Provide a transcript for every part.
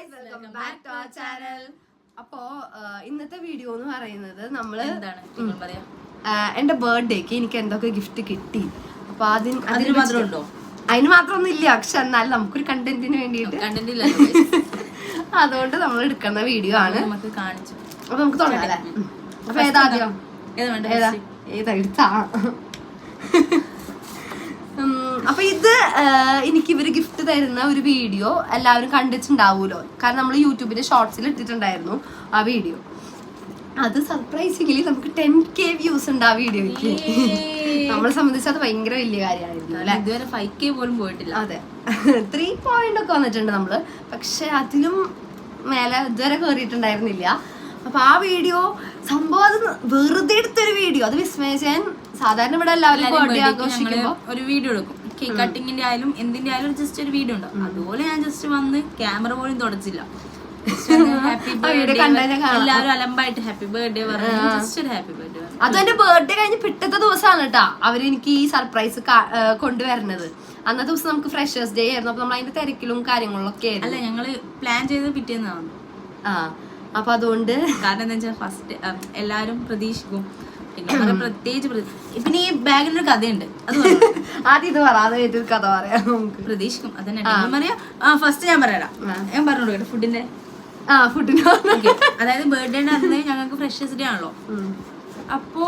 guys, welcome back to our channel. അപ്പോ ഇന്നത്തെ video എന്ന് പറയുന്നത് നമ്മള് എന്റെ ബർത്ത്ഡേക്ക് എനിക്ക് എന്തൊക്കെ ഗിഫ്റ്റ് കിട്ടി. അപ്പൊ അതിന് മാത്രമൊന്നും ഇല്ല, പക്ഷെ എന്നാലും നമുക്കൊരു കണ്ടന്റിന് വേണ്ടിയിട്ട് അതുകൊണ്ട് നമ്മൾ എടുക്കുന്ന വീഡിയോ ആണ്. അപ്പൊ നമുക്ക് തുടങ്ങാം അല്ലേ? അപ്പൊ ഏതാദ്യം ഏതാ എടുത്താ? അപ്പൊ ഇത് എനിക്ക് ഇവര് ഗിഫ്റ്റ് തരുന്ന ഒരു വീഡിയോ എല്ലാവരും കണ്ടിട്ടുണ്ടാവൂലോ, കാരണം നമ്മൾ യൂട്യൂബിന്റെ ഷോർട്സിൽ ഇട്ടിട്ടുണ്ടായിരുന്നു ആ വീഡിയോ. അത് സർപ്രൈസിംഗ്ലി നമുക്ക് 10K വ്യൂസ് ഉണ്ട് ആ വീഡിയോയ്ക്ക്. നമ്മളെ സംബന്ധിച്ച് അത് ഭയങ്കര വലിയ കാര്യമായിരുന്നു അല്ലെ. ഇതുവരെ 5K പോലും പോയിട്ടില്ല. അതെ, 3 point ഒക്കെ വന്നിട്ടുണ്ട് നമ്മള്, പക്ഷെ അതിലും മേലെ ഇതുവരെ കയറിയിട്ടുണ്ടായിരുന്നില്ല. അപ്പൊ ആ വീഡിയോ സംഭവം അത് വെറുതെ എടുത്തൊരു വീഡിയോ. അത് വിസ്മയിച്ചാൻ സാധാരണ ഇവിടെ എല്ലാവരും ബർത്ത്ഡേ ആഘോഷിക്കുമ്പോ ഒരു വീഡിയോ എടുക്കും, കേക്ക് കട്ടിങ്ങിന്റെ ആയാലും എന്തിന്റെ ആയാലും ജസ്റ്റ് ഒരു വീഡിയോ ഉണ്ട്. അതുപോലെ ഞാൻ ജസ്റ്റ് വന്ന് ക്യാമറ പോലും തുടച്ചില്ല, എല്ലാവരും അലമ്പായിട്ട് ഹാപ്പി ബർത്ത്ഡേ പറഞ്ഞു, ജസ്റ്റ് ഒരു ഹാപ്പി ബർത്ത്ഡേ. അതും എന്റെ ബർത്ത്ഡേ കഴിഞ്ഞ് പിറ്റത്തെ ദിവസമാണ് കേട്ടാ അവര് എനിക്ക് ഈ സർപ്രൈസ് കൊണ്ടുവരുന്നത്. അന്നത്തെ ദിവസം നമുക്ക് ഫ്രഷേഴ്സ് ഡേ ആയിരുന്നു. അപ്പൊ നമ്മൾ അതിന്റെ തിരക്കിലും കാര്യങ്ങളിലൊക്കെ ആയിരുന്നു. അല്ല, ഞങ്ങള് പ്ലാൻ ചെയ്ത് പിറ്റേന്നാണ്. അപ്പൊ അതുകൊണ്ട് കാരണം എന്താ വെച്ചാൽ ഫസ്റ്റ് എല്ലാരും പ്രതീക്ഷിക്കും, പിന്നെ പ്രത്യേകിച്ച് പിന്നെ ഈ ബാഗിനൊരു കഥയുണ്ട്. അത് ആദ്യം ഇത് പറ, അത് കഥ പറയാം. പ്രതീക്ഷിക്കും അതന്നെ പറയാ. ഫസ്റ്റ് ഞാൻ പറയാം, ഞാൻ പറഞ്ഞു കൊടുക്കട്ടെ ഫുഡിന്റെ. അതായത് ബർത്ത്ഡേന്റെ അന്ന് ഞങ്ങൾക്ക് ഫ്രഷേഴ്സ് ഡേ ആണല്ലോ. അപ്പോ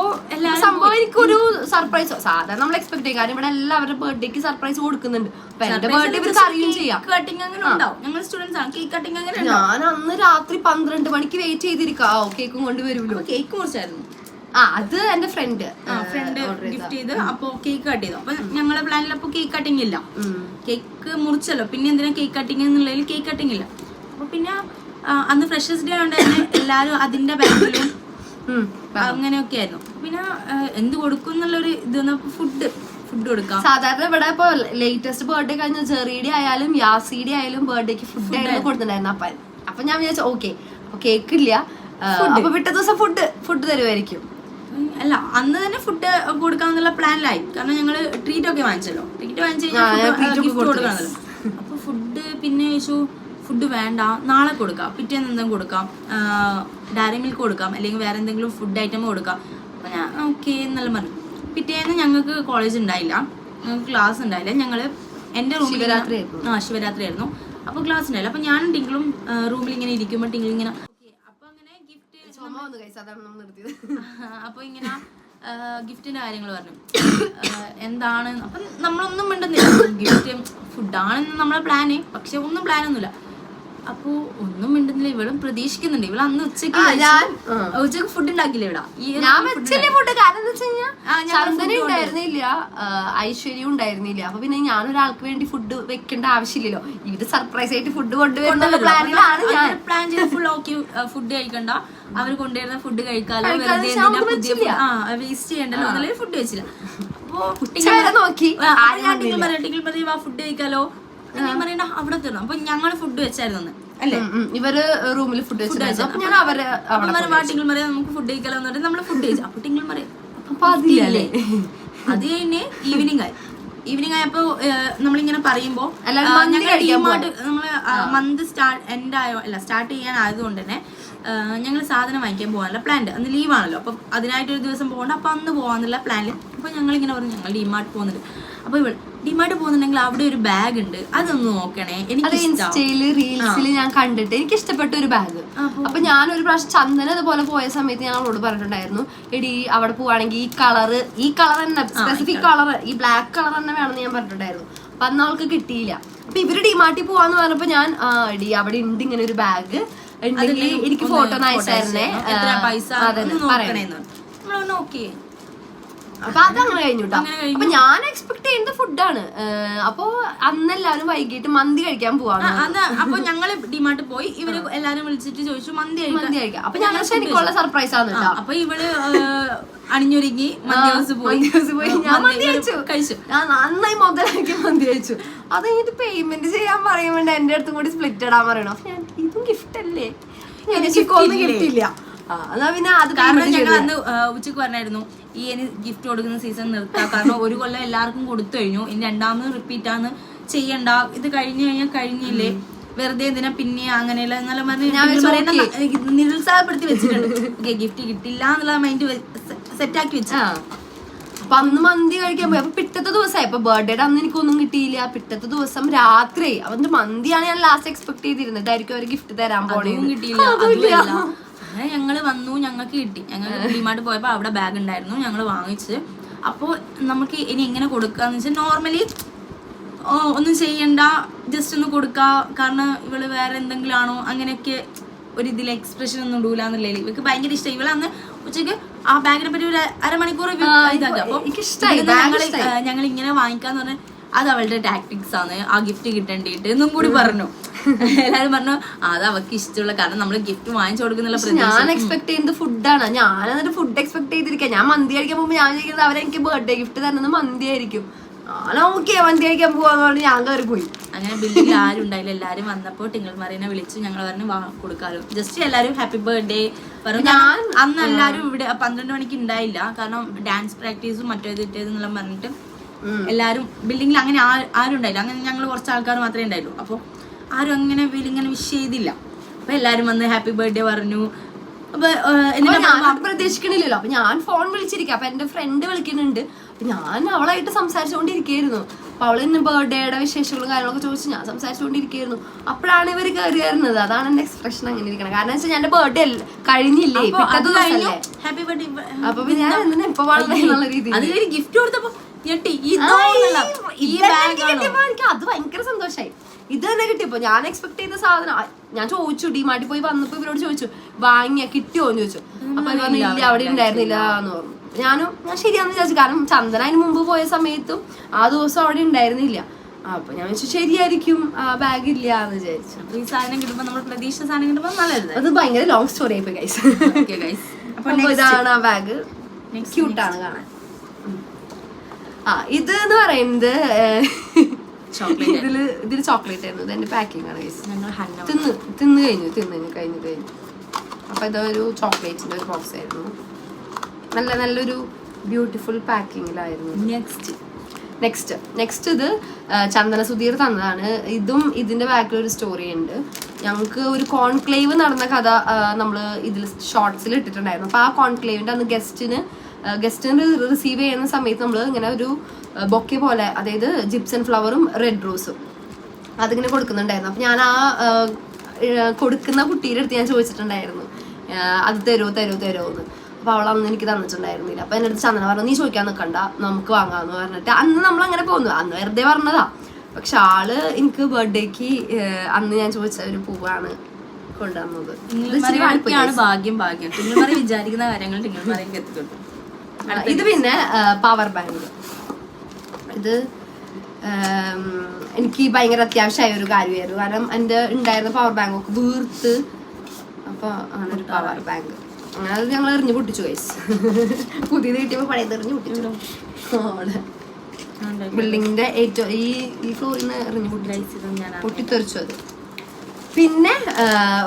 സംഭവം എനിക്കൊരു സർപ്രൈസ് സാധാരണ നമ്മൾ എക്സ്പെക്ട് ചെയ്യും, കാരണം ഇവിടെ എല്ലാവരുടെ ബർത്ത്ഡേക്ക് സർപ്രൈസ് കൊടുക്കുന്നുണ്ട്. ഞങ്ങൾ സ്റ്റുഡൻസ് ആണ്. കേക്ക് കട്ടിങ് അങ്ങനെ ഞാൻ അന്ന് രാത്രി 12 മണിക്ക് വെയിറ്റ് ചെയ്തിരിക്കാം കേക്കും കൊണ്ടുവരുമല്ലോ. കേക്ക് മുറിച്ചായിരുന്നു. അത് എന്റെ ഫ്രണ്ട് ഗിഫ്റ്റ് ചെയ്ത് അപ്പൊ കേക്ക് കട്ട് ചെയ്തു. അപ്പൊ ഞങ്ങളെ പ്ലാനിൽ അപ്പൊ കേക്ക് കട്ടിങ് ഇല്ല, കേക്ക് മുറിച്ചല്ലോ, പിന്നെ എന്തിനാ കേക്ക് കട്ടിങ് എന്നുള്ളതിൽ കേക്ക് കട്ടിങ് ഇല്ല. അപ്പൊ പിന്നെ അന്ന് ഫ്രഷേഴ്സ് ഡേ കൊണ്ട് തന്നെ എല്ലാരും അതിന്റെ ബാക്കിലും അങ്ങനെയൊക്കെ ആയിരുന്നു. പിന്നെ എന്ത് കൊടുക്കും എന്നുള്ളൊരു ഇത് ഫുഡ് കൊടുക്കാം. സാധാരണ ഇവിടെ ഇപ്പൊ ലേറ്റസ്റ്റ് ബർത്ത്ഡേ കഴിഞ്ഞ ജെറിയുടെ ആയാലും യാസിയുടെ ആയാലും ബർത്ത്ഡേക്ക് ഫുഡ് ആയിരുന്നു കൊടുത്തിട്ടുണ്ടായിരുന്നു. അപ്പൊ ഞാൻ വിചാരിച്ചു ഓക്കെ കേക്ക് ഇല്ല, അപ്പൊ പിറ്റേ ദിവസം ഫുഡ് തരുമായിരിക്കും. അല്ല, അന്ന് തന്നെ ഫുഡ് കൊടുക്കാന്നുള്ള പ്ലാനിലായി. കാരണം ഞങ്ങള് ട്രീറ്റ് ഒക്കെ വാങ്ങിച്ചല്ലോ, ട്രീറ്റ് വാങ്ങിച്ചു കഴിഞ്ഞാൽ ഗിഫ്റ്റ് കൊടുക്കാണല്ലോ. അപ്പൊ ഫുഡ് പിന്നെ ചോദിച്ചു ഫുഡ് വേണ്ട, നാളെ കൊടുക്കാം, പിറ്റേന്ന് എന്തെങ്കിലും കൊടുക്കാം, ഡയറി മിൽക്ക് കൊടുക്കാം, അല്ലെങ്കിൽ വേറെ എന്തെങ്കിലും ഫുഡ് ഐറ്റം കൊടുക്കാം. അപ്പൊ ഞാൻ ഓക്കെ എന്നെല്ലാം പറഞ്ഞു. പിറ്റേന്ന് ഞങ്ങൾക്ക് കോളേജ് ഉണ്ടായില്ല, ഞങ്ങൾക്ക് ക്ലാസ് ഉണ്ടായില്ല. ഞങ്ങള് എന്റെ റൂമിൽ ശിവരാത്രി ആയിരുന്നു. അപ്പൊ ക്ലാസ് ഉണ്ടായില്ല. അപ്പൊ ഞാനും ടിങ്കിളും റൂമിൽ ഇങ്ങനെ ഇരിക്കുമ്പോൾ ടിങ്കിൾ ഇങ്ങനെ അപ്പൊ അങ്ങനെ ഗിഫ്റ്റ് അപ്പൊ ഇങ്ങനെ ഗിഫ്റ്റിന്റെ കാര്യങ്ങൾ പറഞ്ഞു എന്താണ്. അപ്പൊ നമ്മളൊന്നും മിണ്ടുന്നില്ല, ഗിഫ്റ്റ് ഫുഡാണെന്ന് നമ്മളെ പ്ലാന്, പക്ഷെ ഒന്നും പ്ലാനൊന്നുമില്ല. അപ്പൊ ഒന്നും മിണ്ടുന്നില്ല. ഇവളും പ്രതീക്ഷിക്കുന്നുണ്ട്. ഇവള് അന്ന് ഉച്ചക്ക് ഫുഡ് ഉണ്ടാക്കില്ല ഇവിടെ. ഉണ്ടായിരുന്നില്ല, ഐശ്വര്യം ഉണ്ടായിരുന്നില്ല. അപ്പൊ പിന്നെ ഞാനൊരാൾക്ക് വേണ്ടി ഫുഡ് വെക്കേണ്ട ആവശ്യമില്ലല്ലോ. ഇത് സർപ്രൈസ് ആയിട്ട് ഫുഡ് കൊണ്ടുവരുന്ന പ്ലാനിലാണ് ഞാൻ പ്ലാൻ ചെയ്ത് ഫുൾ ഓക്കെ. ഫുഡ് കഴിക്കണ്ട, അവർ കൊണ്ടുവരുന്ന ഫുഡ് കഴിക്കാലോ, വേസ്റ്റ് ചെയ്യണ്ടല്ലോ എന്നുള്ളത് ഫുഡ് വെച്ചില്ല. അപ്പൊ നോക്കി ഫുഡ് കഴിക്കാലോ പറയണ്ട അവിടെ തീർന്നു. അപ്പൊ ഞങ്ങള് ഫുഡ് വെച്ചായിരുന്നു അല്ലേ, ഇവര് റൂമിൽ ഫുഡ് വെച്ചു. ടിങ്കിൾ പറയാം നമുക്ക് ഫുഡ് കഴിക്കാലോ എന്ന് പറഞ്ഞാൽ നമ്മള് ഫുഡ് കഴിച്ചു. അപ്പൊ ടിങ്കിൾ പറയാം അത് കഴിഞ്ഞ് ഈവനിങ് ആയപ്പോ നമ്മളിങ്ങനെ പറയുമ്പോ നമ്മള് മന്ത് സ്റ്റാർട്ട് ചെയ്യാൻ ആയതുകൊണ്ട് തന്നെ ഞങ്ങൾ സാധനം വാങ്ങിക്കാൻ പോകാനുള്ള പ്ലാൻ. അന്ന് ലീവാണല്ലോ, അപ്പൊ അതിനായിട്ടൊരു ദിവസം പോകണ്ട. അപ്പൊ അന്ന് പോകാന്നുള്ള പ്ലാനിൽ അപ്പൊ ഞങ്ങളിങ്ങനെ പറഞ്ഞു ഞങ്ങൾ ഡിമാർട്ട് പോകുന്നുണ്ട്. അപ്പൊ ഡിമാർട്ട് പോകുന്നുണ്ടെങ്കിൽ അവിടെ ഒരു ബാഗ് ഉണ്ട്, അതൊന്ന് നോക്കണേ. എനിക്ക് ഇൻസ്റ്റയില് റീൽസിൽ ഞാൻ കണ്ടിട്ട് എനിക്ക് ഇഷ്ടപ്പെട്ട ഒരു ബാഗ്. അപ്പൊ ഞാനൊരു പ്രാവശ്യം ചന്ദന അതുപോലെ പോയ സമയത്ത് ഞാൻ അവളോട് പറഞ്ഞിട്ടുണ്ടായിരുന്നു, എടി അവിടെ പോവാണെങ്കിൽ ഈ കളർ തന്നെ സ്പെസിഫിക് കളർ, ഈ ബ്ലാക്ക് കളർ തന്നെ വേണമെന്ന് ഞാൻ പറഞ്ഞിട്ടുണ്ടായിരുന്നു. അപ്പൊ അന്ന് അവൾക്ക് കിട്ടിയില്ല. അപ്പൊ ഇവര് ഡിമാർട്ടിൽ പോവാന്ന് പറഞ്ഞപ്പോ ഞാൻ എടി അവിടെ ഉണ്ട് ഇങ്ങനെ ഒരു ബാഗ് ഉണ്ടെങ്കിൽ എനിക്ക് ഫോട്ടോ അയച്ചായിരുന്നേ, ഓക്കെ. അപ്പൊ അതങ്ങനെ കഴിഞ്ഞുട്ടോ. അപ്പൊ ഞാൻ എക്സ്പെക്ട് ചെയ്യുന്ന ഫുഡാണ്. അപ്പൊ അന്നെല്ലാരും വൈകിട്ട് മന്തി കഴിക്കാൻ പോവാണ്. അപ്പൊ ഞങ്ങള് ഡിമാർട്ട് പോയി, ഇവര് എല്ലാരും വിളിച്ചിട്ട് ചോദിച്ചു മന്തി കഴിക്കാം. അപ്പൊ ഞങ്ങൾ ശരിക്കുള്ള സർപ്രൈസ് ആണ്. അപ്പൊ ഇവള് അണിഞ്ഞൊരുങ്ങി മന്തി ഹൗസ് പോയി. ഞാൻ മന്തി കഴിച്ചു, ഞാൻ നന്നായി മുതലാക്കി മന്തി കഴിച്ചു. അത് കഴിഞ്ഞിട്ട് പേയ്മെന്റ് ചെയ്യാൻ പറയുമ്പോണ്ട് എന്റെ അടുത്തും കൂടി സ്പ്ലിറ്റ് ഇടാൻ പറയണം. അപ്പൊ ഞാൻ ഇതും ഗിഫ്റ്റ് അല്ലേ, എനിക്കൊന്നും കിട്ടിയില്ല. പിന്നെ അത് കാരണം ഞങ്ങൾ അന്ന് ഉച്ചക്ക് പറഞ്ഞായിരുന്നു ഈ ഗിഫ്റ്റ് കൊടുക്കുന്ന സീസൺ നിർത്താം, കാരണം ഒരു കൊല്ലം എല്ലാവർക്കും കൊടുത്തു കഴിഞ്ഞു, ഇനി രണ്ടാമത് റിപ്പീറ്റ് ആണ് ചെയ്യണ്ട, ഇത് കഴിഞ്ഞു കഴിഞ്ഞാൽ കഴിഞ്ഞില്ലേ വെറുതെ എന്തിനാ പിന്നെ അങ്ങനെയല്ല എന്നെല്ലാം പറഞ്ഞ് നിരുത്സാഹപ്പെടുത്തി വെച്ചിട്ടുണ്ട്. ഗിഫ്റ്റ് കിട്ടില്ല എന്നുള്ള മൈൻഡ് സെറ്റാക്കി വെച്ചു. അപ്പൊ അന്ന് മന്തി കഴിക്കാൻ പോയി. അപ്പൊ പിറ്റത്തെ ദിവസമായി, ഇപ്പൊ ബർത്ത്ഡേയുടെ അന്ന് എനിക്കൊന്നും കിട്ടിയില്ല. പിറ്റത്തെ ദിവസം രാത്രി അവന്റെ മന്തിയാണ് ഞാൻ ലാസ്റ്റ് എക്സ്പെക്ട് ചെയ്തിരുന്നത്. ഇതായിരിക്കും അവർ ഗിഫ്റ്റ് തരാൻ പോണേ. കിട്ടിയില്ല. അങ്ങനെ ഞങ്ങള് വന്നു, ഞങ്ങൾക്ക് കിട്ടി. ഞങ്ങൾ ഡിമാർട്ട് പോയപ്പോ അവിടെ ബാഗ് ഉണ്ടായിരുന്നു, ഞങ്ങൾ വാങ്ങിച്ച്. അപ്പോൾ നമുക്ക് ഇനി എങ്ങനെ കൊടുക്കാന്ന് വെച്ചാൽ നോർമലി ഒന്നും ചെയ്യണ്ട, ജസ്റ്റ് ഒന്ന് കൊടുക്കുക. കാരണം ഇവള് വേറെ എന്തെങ്കിലും ആണോ അങ്ങനെയൊക്കെ ഒരു ഇതിൽ എക്സ്പ്രഷൻ ഒന്നും ഇടൂലെന്നുള്ള ഇവർക്ക് ഭയങ്കര ഇഷ്ടം. ഇവളന്ന് ഉച്ചക്ക് ആ ബാഗിനെ പറ്റി ഒരു അരമണിക്കൂർ ഇതാക്കുക. അപ്പൊ ഞങ്ങൾ ഇങ്ങനെ വാങ്ങിക്കാന്ന് പറഞ്ഞാൽ അത് അവളുടെ ടാക്ടിക്സ് ആണ്, ആ ഗിഫ്റ്റ് കിട്ടേണ്ടിട്ട് എന്നും കൂടി പറഞ്ഞു. എല്ലാരും പറഞ്ഞു അത് അവർക്ക് ഇഷ്ടമുള്ള, കാരണം നമ്മള് ഗിഫ്റ്റ് വാങ്ങിച്ചു കൊടുക്കുന്നുള്ള. ഞാൻ എക്സ്പെക്ട് ചെയ്യുന്നത് ഫുഡാണ്. ഞാൻ എന്നിട്ട് ഫുഡ് എക്സ്പെക്ട് ചെയ്തിരിക്കാം. ഞാൻ മന്തി കഴിക്കാൻ പോകുമ്പോൾ ഞാൻ ചോദിക്കുന്നത് അവരെനിക്ക് ബർത്ത്ഡേ ഗിഫ്റ്റ് തരുന്നത് മന്തി ആയിരിക്കും. ഓക്കെ മന്തി കഴിക്കാൻ പോവാന്ന് പറഞ്ഞ് ഞാൻ കയറി പോയി. അങ്ങനെ ബില്ലിൽ ആരും ഉണ്ടായില്ല. എല്ലാരും വന്നപ്പോൾ ടിങ്കിൾമാരീനെ വിളിച്ചു. ഞങ്ങൾ പറഞ്ഞു കൊടുക്കാലോ, ജസ്റ്റ് എല്ലാരും ഹാപ്പി ബർത്ത്ഡേ പറഞ്ഞു. ഞാൻ അന്ന് എല്ലാരും ഇവിടെ 12 മണിക്ക് ഉണ്ടായില്ല, കാരണം ഡാൻസ് പ്രാക്ടീസും മറ്റേതെല്ലാം പറഞ്ഞിട്ട് എല്ലാരും ബിൽഡിങ്ങിൽ അങ്ങനെ ആരും ഉണ്ടായില്ല. അങ്ങനെ ഞങ്ങൾ കുറച്ച് ആൾക്കാർ മാത്രമേ ഉണ്ടായുള്ളൂ. അപ്പോൾ ആരും അങ്ങനെ ഇങ്ങനെ വിഷ് ചെയ്തില്ല. അപ്പൊ എല്ലാരും വന്ന് ഹാപ്പി ബർത്ത്ഡേ പറഞ്ഞു. അപ്പൊ പ്രതീക്ഷിക്കണില്ലല്ലോ. അപ്പൊ ഞാൻ ഫോൺ വിളിച്ചിരിക്കാം. അപ്പൊ എന്റെ ഫ്രണ്ട് വിളിക്കുന്നുണ്ട്. അപ്പൊ ഞാൻ അവളായിട്ട് സംസാരിച്ചുകൊണ്ടിരിക്കുകയായിരുന്നു. അപ്പൊ അവള് ഇന്ന് ബർത്ത്ഡേയുടെ വിശേഷങ്ങളും കാര്യങ്ങളൊക്കെ ചോദിച്ചു ഞാൻ സംസാരിച്ചുകൊണ്ടിരിക്കുകയായിരുന്നു. അപ്പോഴാണ് ഇവര് കയറി വരുന്നത്. അതാണ് എന്റെ എക്സ്പ്രഷൻ അങ്ങനെ ഇരിക്കണം. കാരണം വെച്ചാൽ എന്റെ ബർത്ത്ഡേ കഴിഞ്ഞില്ലേ, പിറ്റേ ദിവസമല്ലേ. Happy birthday. അപ്പൊ ഞാൻ എന്തിനാ ഇപ്പൊ വളരെയുള്ള രീതിയിൽ ഗിഫ്റ്റ് കൊടുത്തപ്പോ എനിക്ക് അത് ഭയങ്കര സന്തോഷായി. ഇത് തന്നെ കിട്ടിയപ്പോ ഞാൻ എക്സ്പെക്ട് ചെയ്ത സാധനം ഞാൻ ചോദിച്ചു. ഡിമാർട്ടിൽ പോയി വന്നപ്പോ ഇവരോട് ചോദിച്ചു വാങ്ങിയ കിട്ടിയോന്ന് ചോദിച്ചു. അപ്പൊ ഇല്ല അവിടെ ഉണ്ടായിരുന്നില്ല എന്ന് പറഞ്ഞു. ഞാൻ ശരിയാന്ന് വിചാരിച്ചു. കാരണം ചന്ദന അതിന് മുമ്പ് പോയ സമയത്തും ആ ദിവസം അവിടെ ഉണ്ടായിരുന്നില്ല. അപ്പൊ ഞാൻ വെച്ചു ശരിയായിരിക്കും, ബാഗ് ഇല്ല എന്ന് വിചാരിച്ചു. ഈ സാധനം കിട്ടുമ്പോ നമ്മൾ പ്രതീക്ഷ സാധനം കിട്ടുമ്പോ നല്ലത്. അത് ഭയങ്കര ലോങ് സ്റ്റോറി ആയിപ്പോ ഗൈസ്. അപ്പൊ ഇതാണ് ആ ബാഗ്. ക്യൂട്ടാണ് കാണാൻ. ഇത് എന്ന് പറയുന്നത് ഇതില് ചോക്ലേറ്റ് ആയിരുന്നു. ഇതെന്റെ പാക്കിംഗ് ആണ് ഗൈസ്. തിന്നു കഴിഞ്ഞു. അപ്പൊ ഇതൊരു ചോക്ലേറ്റിന്റെ ഒരു ബോക്സ് ആയിരുന്നു. നല്ലൊരു ബ്യൂട്ടിഫുൾ പാക്കിങ്ങിലായിരുന്നു. നെക്സ്റ്റ് ഇത് ചന്ദന സുധീർ തന്നതാണ്. ഇതിന്റെ ബാക്കിൽ ഒരു സ്റ്റോറി ഉണ്ട്. ഞങ്ങൾക്ക് ഒരു കോൺക്ലേവ് നടന്ന കഥ നമ്മൾ ഇതിൽ ഷോർട്സിൽ ഇട്ടിട്ടുണ്ടായിരുന്നു. അപ്പൊ ആ കോൺക്ലേവിന്റെ അന്ന് ഗസ്റ്റിന് റിസീവ് ചെയ്യുന്ന സമയത്ത് നമ്മൾ ഇങ്ങനെ ഒരു ബൊക്കെ പോലെ, അതായത് ജിപ്സൺ ഫ്ലവറും റെഡ് റോസും അതിങ്ങനെ കൊടുക്കുന്നുണ്ടായിരുന്നു. അപ്പൊ ഞാൻ ആ കൊടുക്കുന്ന കുട്ടിയുടെ അടുത്ത് ഞാൻ ചോദിച്ചിട്ടുണ്ടായിരുന്നു അത് തരുമോ എന്ന്. അപ്പൊ അവൾ അന്ന് എനിക്ക് തന്നിട്ടുണ്ടായിരുന്നില്ല. അപ്പൊ എൻ്റെ അടുത്ത് ചന്ദന പറഞ്ഞു നീ ചോദിക്കാൻ നിൽക്കണ്ട, നമുക്ക് വാങ്ങാന്ന് പറഞ്ഞിട്ട് അന്ന് നമ്മൾ അങ്ങനെ പോന്നു. അന്ന് വെറുതെ പറഞ്ഞതാ. പക്ഷെ ആള് എനിക്ക് ബർത്ത്ഡേക്ക് അന്ന് ഞാൻ ചോദിച്ച ഒരു പൂവാണ് കൊണ്ടുവന്നത്. ഭാഗ്യം വിചാരിക്കുന്ന കാര്യങ്ങൾ എത്തിക്കൊണ്ടു. ഇത് പിന്നെ പവർ ബാങ്ക്. ഇത് എനിക്ക് ഭയങ്കര അത്യാവശ്യമായ ഒരു കാര്യമായിരുന്നു. കാരണം എൻ്റെ ഉണ്ടായിരുന്ന പവർ ബാങ്ക് ഒക്കെ വീർത്ത്. അപ്പൊ അങ്ങനെ ഒരു പവർ ബാങ്ക് അങ്ങനെ അത് ഞങ്ങൾ എറിഞ്ഞു പൊട്ടിച്ചു ഗൈസ്. പുതിയത് കിട്ടിയപ്പോ പഴയത് എറിഞ്ഞു പൊട്ടിച്ചു. ബിൽഡിങ്ങിന്റെ ഏറ്റവും ഈ ഫ്ലോറിൽ നിന്ന് എറിഞ്ഞു പൊട്ടിത്തെറിച്ചു അത്. പിന്നെ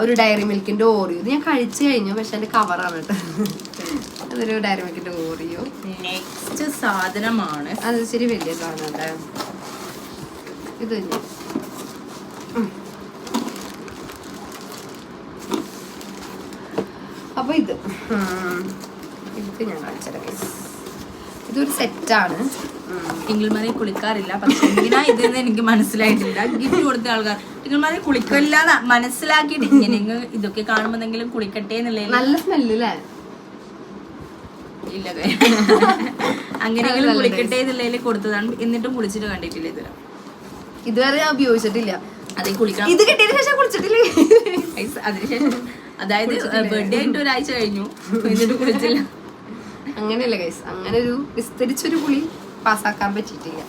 ഒരു ഡയറി മിൽക്കിന്റെ ഓറിയോ. ഇത് ഞാൻ കഴിച്ചു കഴിഞ്ഞു, പക്ഷെ എന്റെ കവറാണ് കേട്ടോ. അതൊരു ഡയറി മിൽക്കിന്റെ ഓറിയോ. നെക്സ്റ്റ് സാധനമാണ്. അത് ശരി വലിയ സാധനം. ഇത് അപ്പൊ ഇത് ഞാൻ കാണിച്ചത്. ഇതൊരു സെറ്റാണ്. ടിങ്കിൾമാരെ കുളിക്കാറില്ല, പക്ഷെ എന്തിനാ ഇതെന്ന് എനിക്ക് മനസ്സിലായിട്ടില്ല. ഗിഫ്റ്റ് കൊടുത്ത ആൾക്കാർ ടിങ്കിൾമാരെ കുളിക്കില്ലാന്ന് മനസ്സിലാക്കിയിട്ട് ഇങ്ങനെ ഇതൊക്കെ കാണുമ്പോ എന്തെങ്കിലും കുളിക്കട്ടെ എന്നുള്ളത്. നല്ല സ്മെല്ലേ ഇല്ല, അങ്ങനെയെങ്കിലും കുളിക്കട്ടെ എന്നുള്ളതിൽ കൊടുത്തതാണ്. എന്നിട്ടും കുളിച്ചിട്ട് കണ്ടിട്ടില്ല ഇതുവരെ ഞാൻ ഉപയോഗിച്ചിട്ടില്ല. അതേ കുളിക്കണം. ഇത് കിട്ടിയതിനു ശേഷം കുളിച്ചിട്ടില്ല. അതിനുശേഷം അതായത് ബർത്ത്ഡേ ആയിട്ട് ഒരാഴ്ച കഴിഞ്ഞു, എന്നിട്ട് കുളിച്ചില്ല. അങ്ങനെയല്ല ഗൈസ്, അങ്ങനെ ഒരു വിസ്തരിച്ചൊരു കുളി പാസ്സാക്കാൻ പറ്റിയിട്ടില്ല.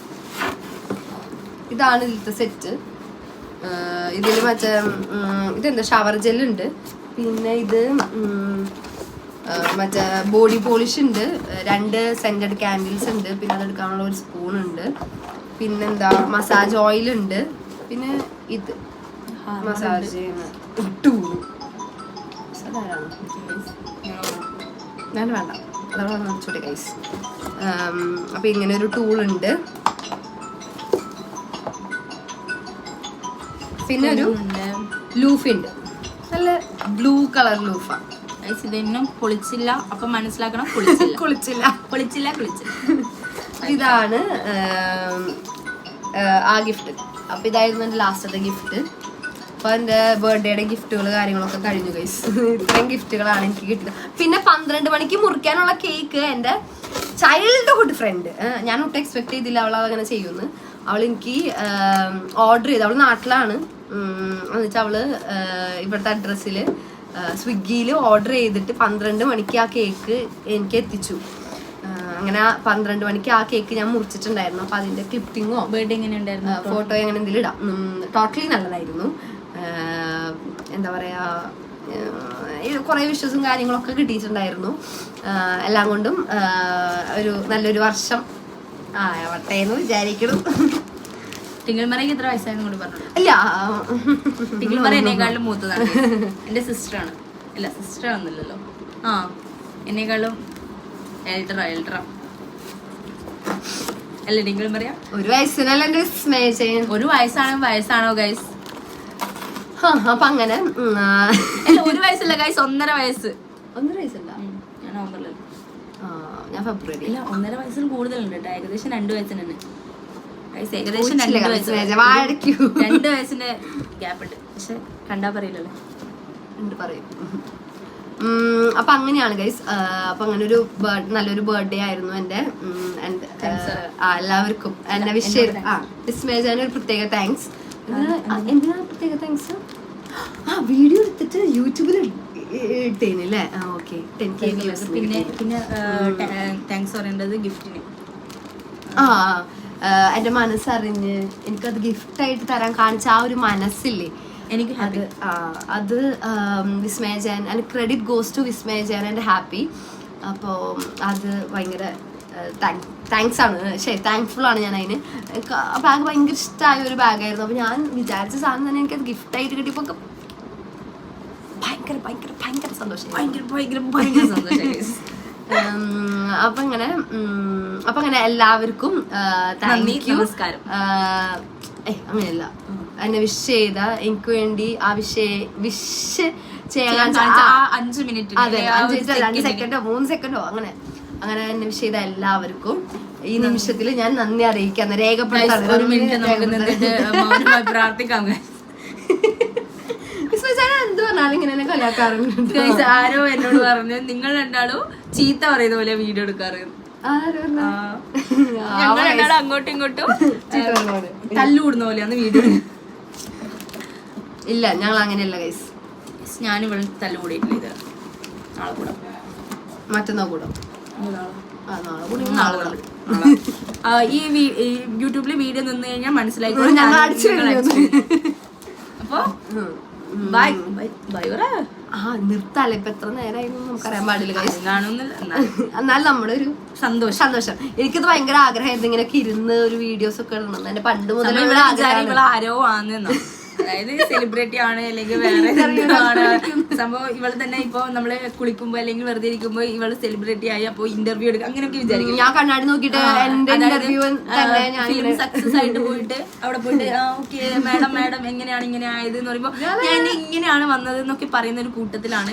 ഇതാണ് ഇതിലത്തെ സെറ്റ്. ഇതിൽ മറ്റേ ഇതെന്താ ഷവർ ജെല്ലുണ്ട്. പിന്നെ ഇത് മറ്റേ ബോഡി പോളിഷ് ഉണ്ട്. 2 സെന്റഡ് കാൻഡിൽസ് ഉണ്ട്. പിന്നെ അതെടുക്കാനുള്ള ഒരു സ്പൂൺ ഉണ്ട്. പിന്നെന്താ മസാജ് ഓയിൽ ഉണ്ട്. പിന്നെ ഇത് മസാജ് ചെയ്യുന്ന ഞാൻ വേണ്ട അതാണ് കാണിച്ചോട്ടെ ഗൈസ്. അപ്പൊ ഇങ്ങനെ ഒരു ടൂൾ ഉണ്ട്. പിന്നെ ഒരു ലൂഫുണ്ട്, നല്ല ബ്ലൂ കളർ ലൂഫാ. ഇതൊന്നും പൊളിച്ചില്ല, അപ്പൊ മനസ്സിലാക്കണം പൊളിച്ചില്ല. കുളിച്ചില്ല. ഇതാണ് ആ ഗിഫ്റ്റ്. അപ്പൊ ഇതായിരുന്നു എൻ്റെ ലാസ്റ്റത്തെ ഗിഫ്റ്റ്. അപ്പൊ എൻ്റെ ബർത്ത്ഡേയുടെ ഗിഫ്റ്റുകൾ കാര്യങ്ങളൊക്കെ കഴിഞ്ഞു ഗൈസ്. ഇത്രയും ഗിഫ്റ്റുകളാണ് എനിക്ക് കിട്ടിയത്. പിന്നെ 12 മണിക്ക് മുറിക്കാനുള്ള കേക്ക് എൻ്റെ ചൈൽഡ്ഹുഡ് ഫ്രണ്ട്, ഞാൻ ഒട്ടും എക്സ്പെക്ട് ചെയ്തില്ല അവൾ അതങ്ങനെ ചെയ്യുമെന്ന്. അവൾ എനിക്ക് ഓർഡർ ചെയ്ത്, അവൾ നാട്ടിലാണ്, എന്നുവെച്ചാൽ അവള് ഇവിടുത്തെ അഡ്രസ്സിൽ സ്വിഗ്ഗിയിൽ ഓർഡർ ചെയ്തിട്ട് 12 മണിക്ക് ആ കേക്ക് എനിക്ക് എത്തിച്ചു. അങ്ങനെ 12 മണിക്ക് ആ കേക്ക് ഞാൻ മുറിച്ചിട്ടുണ്ടായിരുന്നു. അപ്പൊ അതിന്റെ ക്ലിപ്പിങ്ങോ ബർത്ത്ഡേ എങ്ങനെ ഉണ്ടായിരുന്നു, ഫോട്ടോ എങ്ങനെ എന്തെങ്കിലും ഇടാം. ടോട്ടലി നല്ലതായിരുന്നു. എന്താ പറയാ, കുറെ വിഷസും കാര്യങ്ങളൊക്കെ കിട്ടിയിട്ടുണ്ടായിരുന്നു. എല്ലാം കൊണ്ടും ഒരു നല്ലൊരു വർഷം ആവട്ടെ എന്ന് വിചാരിക്കണം. ടിങ്കിൾമറയ്ക്ക് എത്ര വയസ്സായെന്ന് കൂടി പറഞ്ഞു. അല്ല, ടിങ്കിൾമറ എന്നെക്കാളും മൂത്തതാണ്, എന്റെ സിസ്റ്ററാണ്. അല്ല സിസ്റ്റർ ആവുന്നില്ലല്ലോ, എന്നെക്കാളും എൽഡറാ അല്ല ടിങ്കിൾമറ. ഒരു വയസ്സിനല്ല എന്റെ വിസ്മയം. ഒരു വയസ്സാണോ ഗൈസ്? അപ്പൊ അങ്ങനെ അല്ല, 1 വയസ്സല്ല ഗൈസ്, 1.5 വയസ്സ്. 1.5 വയസ്സല്ല, ഞാൻ നവംബറിലല്ല, ഞാൻ ഫെബ്രുവരി. ഇല്ല 1.5 വയസ്സിന് കൂടുതലുണ്ട് കേട്ടോ, ഏകദേശം 2 വയസ്സിന് തന്നെ ഗൈസ്, ഏകദേശം 2 വയസ്സിന്റെ ഗ്യാപ്പ് ഉണ്ട്. പക്ഷെ കണ്ടാ പറയില്ലല്ലോ, പറയും. അപ്പൊ അങ്ങനെയാണ് ഗൈസ്. അപ്പൊ അങ്ങനെ ഒരു നല്ലൊരു ബർത്ത്ഡേ ആയിരുന്നു എൻ്റെ. എല്ലാവർക്കും എന്നെ വിഷ് ചെയ്ത് വിസ്മയജാന് ഒരു പ്രത്യേക താങ്ക്സ്. എന്തിനാ പ്രത്യേക താങ്ക്സ്? വീഡിയോ എടുത്തിട്ട് യൂട്യൂബിൽ ഇട്ടേനല്ലേ? ഓക്കെ. പിന്നെ താങ്ക്സ് പറയേണ്ടത് ഗിഫ്റ്റിന്. എന്റെ മനസ്സറിഞ്ഞ് എനിക്കത് ഗിഫ്റ്റായിട്ട് തരാൻ കാണിച്ച ആ ഒരു മനസ്സില്ലേ, എനിക്ക് അത് Vismayajan, and credit goes to Vismayajan and happy. അപ്പോൾ അത് ഭയങ്കര താങ്ക്സ് ആണ്, ശരി താങ്ക്ഫുൾ ആണ് ഞാൻ അതിന്. ആ ബാഗ് ഭയങ്കര ഇഷ്ടമായ ഒരു ബാഗായിരുന്നു. അപ്പോൾ ഞാൻ വിചാരിച്ച സാധനം തന്നെ എനിക്കത് ഗിഫ്റ്റായിട്ട് കിട്ടിയപ്പോൾ ഭയങ്കര ഭയങ്കര ഭയങ്കര സന്തോഷം. അപ്പൊ അങ്ങനെ എല്ലാവർക്കും നമസ്കാരം. അങ്ങനെയല്ല, എന്നെ വിഷ് ചെയ്ത എനിക്ക് വേണ്ടി ആ വിഷ് ചെയ്യാൻ 5 മിനിറ്റ്, അതെ 5 മിനിറ്റോ 2 സെക്കൻഡോ 3 സെക്കൻഡോ അങ്ങനെ എന്നെ വിഷ് ചെയ്ത എല്ലാവർക്കും ഈ നിമിഷത്തിൽ ഞാൻ നന്ദി അറിയിക്കാൻ രേഖപ്പെടുത്താൻ. എന്ത് പറഞ്ഞാലും ഇങ്ങനെ കളിയാക്കാറുണ്ട്. ആരോ എന്നോട് പറഞ്ഞു നിങ്ങൾ രണ്ടാളും ചീത്ത പറയുന്ന പോലെ വീഡിയോ എടുക്കാറ്. ഞങ്ങൾ രണ്ടാളും അങ്ങോട്ടും ഇങ്ങോട്ടും തല്ലുകൂടുന്ന പോലെയാണ് വീഡിയോ. ഇല്ല, ഞങ്ങൾ അങ്ങനെയല്ല ഗൈസ്. ഞാനിവിടെ തല്ലുകൂടിയിട്ടില്ല. ഇത് നാളെ കൂടാം, മറ്റന്നാ കൂടാം, ഈ യൂട്യൂബില് വീഡിയോ നിന്ന് കഴിഞ്ഞാൽ മനസ്സിലായി. അപ്പൊ ബൈ ബൈ നിർത്താല്ലേ, ഇപ്പൊ എത്ര നേരമായിരുന്നു നമുക്കറിയാൻ പാടില്ല. കാണുന്നില്ല, എന്നാലും നമ്മുടെ ഒരു സന്തോഷം. എനിക്കത് ഭയങ്കര ആഗ്രഹമായിരുന്നു ഇങ്ങനെയൊക്കെ ഇരുന്ന് ഒരു വീഡിയോസ് ഒക്കെ ഇടണം. എന്റെ പണ്ട് മുതൽ ആരോ ആണെന്നോ, അതായത് സെലിബ്രിറ്റി ആണ് അല്ലെങ്കിൽ വേറെ ആണ് സംഭവം. ഇവള് തന്നെ ഇപ്പൊ നമ്മള് കുളിക്കുമ്പോ അല്ലെങ്കിൽ വെറുതെ ഇരിക്കുമ്പോ ഇവള് സെലിബ്രിറ്റി ആയി, അപ്പൊ ഇന്റർവ്യൂ എടുക്കുക അങ്ങനെയൊക്കെ വിചാരിക്കും. ഞാൻ കണ്ണാടി നോക്കിട്ട് ഫിലിം സക്സസ് ആയിട്ട് പോയിട്ട് അവിടെ പോയിട്ട് ഓക്കെ മാഡം എങ്ങനെയാണ് ഇങ്ങനെ ആയത് എന്ന് പറയുമ്പോ ഞാൻ ഇങ്ങനെയാണ് വന്നത് എന്നൊക്കെ പറയുന്ന ഒരു കൂട്ടത്തിലാണ്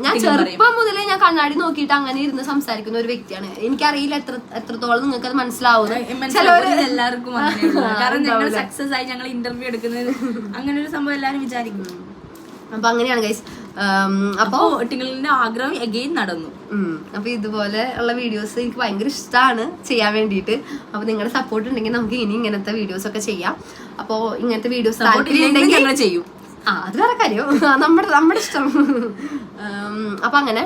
ഞാൻ. ചെറുപ്പം മുതലേ ഞാൻ കണ്ണാടി നോക്കിയിട്ട് അങ്ങനെ ഇരുന്ന് സംസാരിക്കുന്ന ഒരു വ്യക്തിയാണ്. എനിക്കറിയില്ല എത്രത്തോളം നിങ്ങൾക്ക് അത് മനസ്സിലാവുന്നത്. എല്ലാവർക്കും കാരണം ഞങ്ങൾ സക്സസ് ആയി ഞങ്ങൾ ഇന്റർവ്യൂ എടുക്കുന്നത് അങ്ങനെ ഒരു സംഭവം എല്ലാരും വിചാരിക്കും. അപ്പൊ അങ്ങനെയാണ് ഗൈസ്. അപ്പൊ ടിങ്കിളിന്റെ ആഗ്രഹം എഗെയിൻ നടന്നു. അപ്പൊ ഇതുപോലെ ഉള്ള വീഡിയോസ് എനിക്ക് ഭയങ്കര ഇഷ്ടമാണ് ചെയ്യാൻ വേണ്ടിയിട്ട്. അപ്പൊ നിങ്ങളുടെ സപ്പോർട്ട് ഉണ്ടെങ്കിൽ നമുക്ക് ഇനി ഇങ്ങനത്തെ വീഡിയോസ് ഒക്കെ ചെയ്യാം. അപ്പൊ ഇങ്ങനത്തെ വീഡിയോസ് ചെയ്യും. അത് വേറെ കാര്യം, നമ്മുടെ ഇഷ്ടം. അപ്പൊ അങ്ങനെ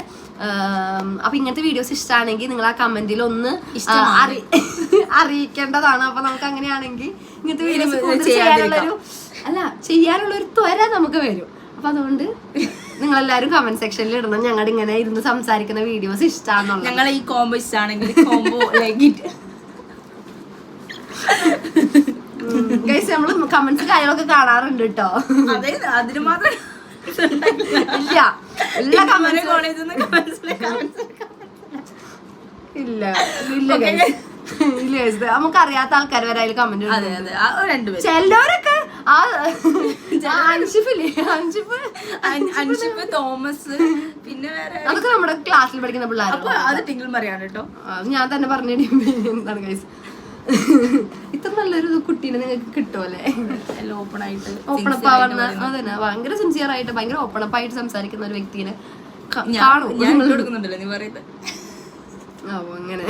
അപ്പൊ ഇങ്ങനത്തെ വീഡിയോസ് ഇഷ്ടമാണെങ്കിൽ നിങ്ങൾ ആ കമന്റിൽ ഒന്ന് അറിയിക്കേണ്ടതാണ്. അപ്പൊ നമുക്ക് അങ്ങനെയാണെങ്കിൽ ഇങ്ങനത്തെ വീഡിയോസ് ചെയ്യാനുള്ള ഒരു ത്വര നമുക്ക് വരും. അപ്പൊ അതുകൊണ്ട് നിങ്ങളെല്ലാരും കമന്റ് സെക്ഷനിൽ ഇടണം ഞങ്ങളുടെ ഇങ്ങനെ ഇരുന്ന് സംസാരിക്കുന്ന വീഡിയോസ് ഇഷ്ടമാണെന്നുള്ളത്. ഞങ്ങളെ ഈ കോംബോ ഇഷ്ടമാണെങ്കിൽ കോംബോ ഗൈസ് നമ്മള് കമന്റ്സ് കാര്യങ്ങളൊക്കെ കാണാറുണ്ട് കേട്ടോ. അതിന് മാത്രം ഇല്ല, എല്ലാ കമന്റ്സ് ഇല്ല നമുക്ക് അറിയാത്ത ആൾക്കാർ വരെ അതിൽ കമന്റ്. ചിലവരൊക്കെ അൻഷിഫ് തോമസ് പിന്നെ വേറെ അതൊക്കെ നമ്മുടെ ക്ലാസ്സിൽ പഠിക്കുന്ന പിള്ളേർ. അപ്പൊ അത് ടിങ്കിൾ പറയാണ് കേട്ടോ. ഞാൻ തന്നെ പറഞ്ഞ എന്താണ് ഗൈസ്, ഇത്ര നല്ലൊരു കുട്ടീനെ നിങ്ങൾക്ക് കിട്ടുമല്ലേ? ഓപ്പണായിട്ട് ഓപ്പണപ്പ് ആവുന്ന അതന്നെ, ഭയങ്കര സിൻസിയർ ആയിട്ട് ഭയങ്കര ഓപ്പണപ്പ് ആയിട്ട് സംസാരിക്കുന്ന ഒരു വ്യക്തിനെ കൊടുക്കുന്നുണ്ടല്ലോ നീ പറയുന്നത്. അങ്ങനെ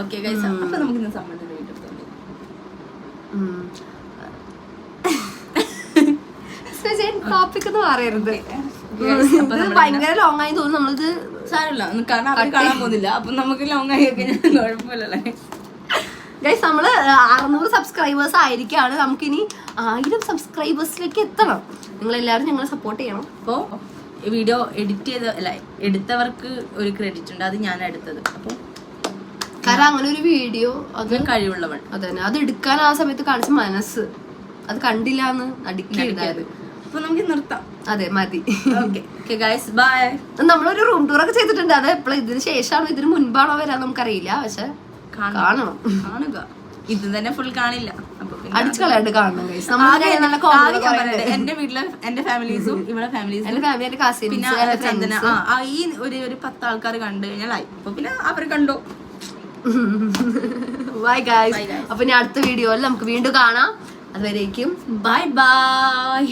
ഓക്കെ ഗൈസ്, അപ്പൊ നമുക്ക് ഇന്ന് സമ്മതം വീട്ടിൽ ടോപ്പിക് എന്ന് പറയരുത്, ഭയങ്കര ലോങ് ആയി തോന്നുന്നു. നമ്മളിത് സാരമില്ല, കാരണം അവർ കാണാൻ പോകുന്നില്ല, അപ്പൊ നമുക്ക് ലോങ് ആയി കുഴപ്പമില്ലല്ലേ ഗൈസ്. നമ്മള് 600 സബ്സ്ക്രൈബേഴ്സ് ആയിരിക്കാണ്, നമുക്കിനി 1000 സബ്സ്ക്രൈബേഴ്സിലേക്ക് എത്തണം. നിങ്ങളെല്ലാവരും ഞങ്ങളെ സപ്പോർട്ട് ചെയ്യണം. അപ്പോൾ വീഡിയോ എഡിറ്റ് ചെയ്ത അല്ല എടുത്തവർക്ക് ഒരു ക്രെഡിറ്റ് ഉണ്ട്, അത് ഞാൻ എടുത്തത്. അപ്പോൾ കാരണം അങ്ങനെ ഒരു വീഡിയോ അത് കഴിവുള്ളവൻ അതന്നെ, അത് എടുക്കാൻ ആ സമയത്ത് കാണിച്ച മനസ്സ്, അത് കണ്ടില്ല എന്ന് നടിക്കരുത്. അപ്പൊ നമുക്ക് നിർത്താം. അതെ മതി. Okay guys bye. നമ്മളൊരു റൂം ടൂർ ഒക്കെ ചെയ്തിട്ടുണ്ട്, അത് എപ്പോഴും ഇതിന് ശേഷമാണോ ഇതിന് മുൻപാണോ വരാൻ നമുക്കറിയില്ല, പക്ഷെ കാണണം, കാണുക. ഇത് തന്നെ ഫുൾ കാണില്ല, അടിച്ചു കളയാണ്ട് കാണണം. എന്റെ വീട്ടിലെ എന്റെ ഫാമിലീസും ഇവിടെ ഫാമിലീസും എന്റെ ഫാമിലി, എന്റെ കസിൻസ്, പിന്നെ ചന്ദന ഈ ഒരു 10 ആൾക്കാർ കണ്ടു കഴിഞ്ഞാലായി. അപ്പൊ പിന്നെ അവർ കണ്ടു. Bye guys. അപ്പൊ ഇനി അടുത്ത വീഡിയോയിൽ നമുക്ക് വീണ്ടും കാണാം. അതുവരേക്കും ബൈ ബൈ.